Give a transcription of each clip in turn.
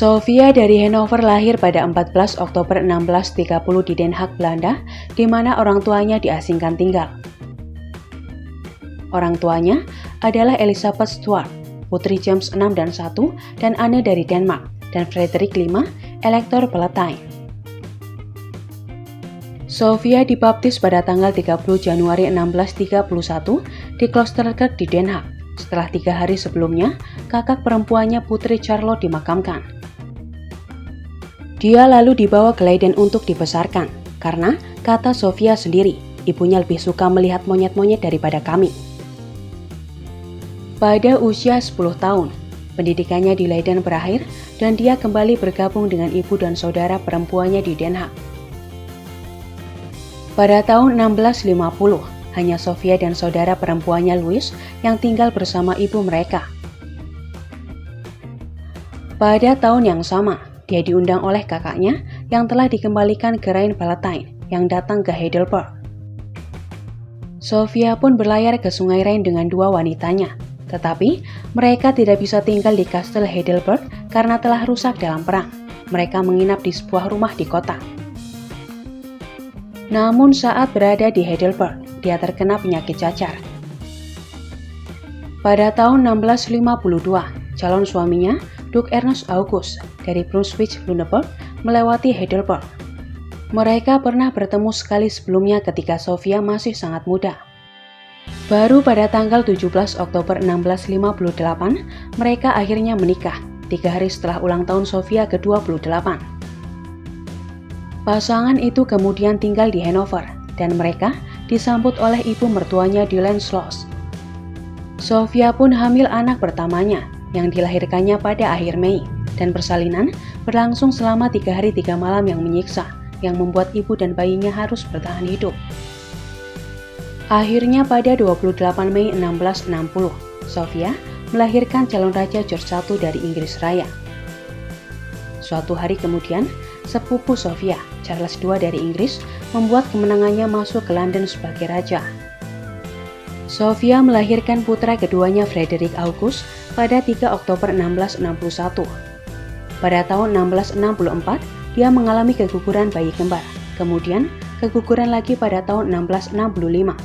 Sofia dari Hannover lahir pada 14 Oktober 1630 di Den Haag, Belanda, di mana orang tuanya diasingkan tinggal. Orang tuanya adalah Elizabeth Stuart, putri James VI dan I, dan Anne dari Denmark, dan Frederick V, Elector Palatine. Sofia dibaptis pada tanggal 30 Januari 1631 di Kloosterkerk di Den Haag. Setelah 3 hari sebelumnya, kakak perempuannya Putri Charlotte dimakamkan. Dia lalu dibawa ke Leiden untuk dibesarkan, karena, kata Sofia sendiri, ibunya lebih suka melihat monyet-monyet daripada kami. Pada usia 10 tahun, pendidikannya di Leiden berakhir dan dia kembali bergabung dengan ibu dan saudara perempuannya di Den Haag. Pada tahun 1650, hanya Sofia dan saudara perempuannya Louis yang tinggal bersama ibu mereka. Pada tahun yang sama, dia diundang oleh kakaknya yang telah dikembalikan ke Rhine-Palatine yang datang ke Heidelberg. Sofia pun berlayar ke Sungai Rhine dengan 2 wanitanya, tetapi mereka tidak bisa tinggal di Kastel Heidelberg karena telah rusak dalam perang. Mereka menginap di sebuah rumah di kota. Namun saat berada di Heidelberg, dia terkena penyakit cacar. Pada tahun 1652, calon suaminya, Duke Ernst August dari Brunswick-Lüneburg melewati Heidelberg. Mereka pernah bertemu sekali sebelumnya ketika Sofia masih sangat muda. Baru pada tanggal 17 Oktober 1658, mereka akhirnya menikah, 3 hari setelah ulang tahun Sofia ke-28. Pasangan itu kemudian tinggal di Hannover, dan mereka disambut oleh ibu mertuanya di Lenzschloss. Sofia pun hamil anak pertamanya, yang dilahirkannya pada akhir Mei, dan persalinan berlangsung selama 3 hari 3 malam yang menyiksa, yang membuat ibu dan bayinya harus bertahan hidup. Akhirnya pada 28 Mei 1660, Sofia melahirkan calon raja George I dari Inggris Raya. Suatu hari kemudian, sepupu Sofia, Charles II dari Inggris, membuat kemenangannya masuk ke London sebagai raja. Sofia melahirkan putra keduanya Frederick August pada 3 Oktober 1661. Pada tahun 1664, dia mengalami keguguran bayi kembar, kemudian keguguran lagi pada tahun 1665.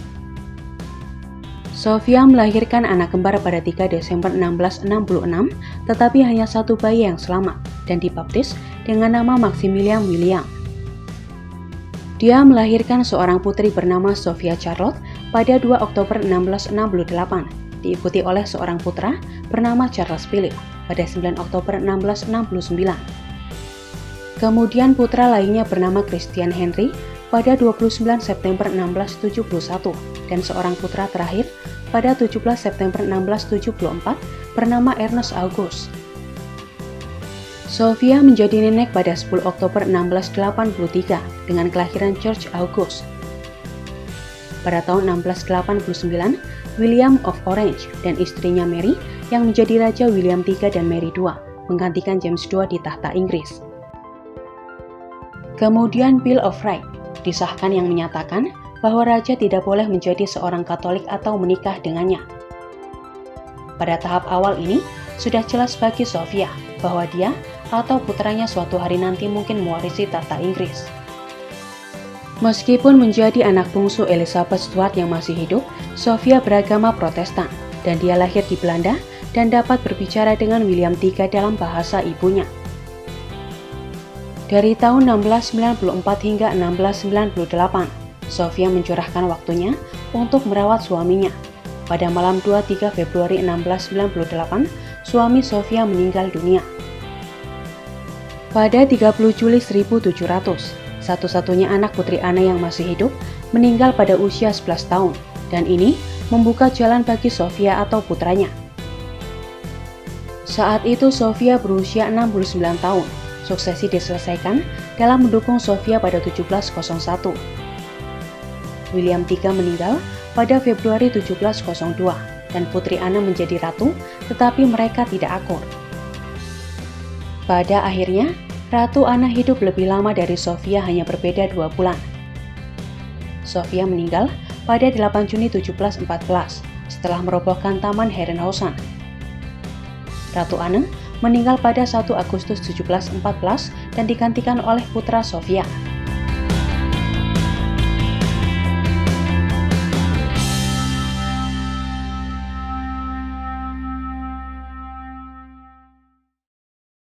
Sofia melahirkan anak kembar pada 3 Desember 1666, tetapi hanya 1 bayi yang selamat dan dibaptis dengan nama Maximilian William. Dia melahirkan seorang putri bernama Sophia Charlotte pada 2 Oktober 1668, diikuti oleh seorang putra bernama Charles Philip pada 9 Oktober 1669. Kemudian putra lainnya bernama Christian Henry pada 29 September 1671 dan seorang putra terakhir pada 17 September 1674 bernama Ernst August. Sofia menjadi nenek pada 10 Oktober 1683 dengan kelahiran George August. Pada tahun 1689, William of Orange dan istrinya Mary yang menjadi Raja William III dan Mary II menggantikan James II di tahta Inggris. Kemudian Bill of Rights disahkan yang menyatakan bahwa raja tidak boleh menjadi seorang Katolik atau menikah dengannya. Pada tahap awal ini, sudah jelas bagi Sofia bahwa dia atau putranya suatu hari nanti mungkin mewarisi tahta Inggris. Meskipun menjadi anak bungsu Elizabeth Stuart yang masih hidup, Sofia beragama Protestan dan dia lahir di Belanda dan dapat berbicara dengan William III dalam bahasa ibunya. Dari tahun 1694 hingga 1698, Sofia mencurahkan waktunya untuk merawat suaminya. Pada malam 23 Februari 1698, suami Sofia meninggal dunia. Pada 30 Juli 1700, satu-satunya anak putri Anne yang masih hidup meninggal pada usia 11 tahun, dan ini membuka jalan bagi Sofia atau putranya. Saat itu Sofia berusia 69 tahun. Suksesi diselesaikan dalam mendukung Sofia pada 1701. William III meninggal pada Februari 1702 dan Putri Anne menjadi ratu, tetapi mereka tidak akur. Pada akhirnya, Ratu Anne hidup lebih lama dari Sofia hanya berbeda 2 bulan. Sofia meninggal pada 8 Juni 1714 setelah merobohkan Taman Herrenhausen. Ratu Anne meninggal pada 1 Agustus 1714 dan digantikan oleh putra Sofia.